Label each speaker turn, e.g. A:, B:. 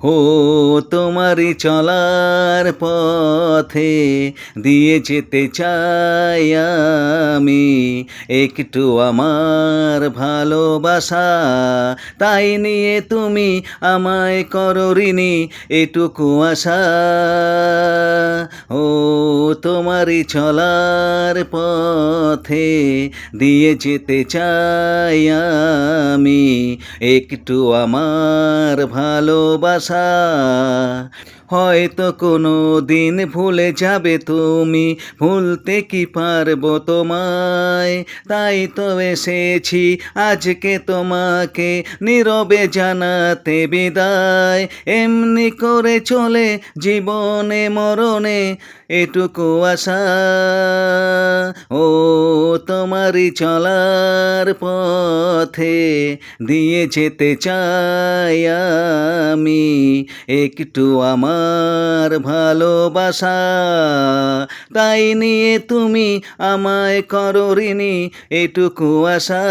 A: ও তোমারই চলার পথে দিয়ে যেতে চাই আমি একটু আমার ভালোবাসা, তাই নিয়ে তুমি আমায় করো ঋণী এটুকু আশা। ও তোমারই চলার পথে দিয়ে যেতে চাই আমি একটু আমার ভালোবাসা। হয়তো কোনো দিন ভুলে যাবে তুমি, ভুলতে কি পারবো তোমায়, তাই তো এসেছি আজকে তোমাকে নীরবে জানাতে বিদায়। এমনি করে চলে জীবনে মরণে এটুকু আশা। ও তোমারই চলার পথে দিয়ে যেতে চাই আমি একটু আমার ভালোবাসা, তাই নিয়ে তুমি আমায় করো ঋণী এটুকু আশা।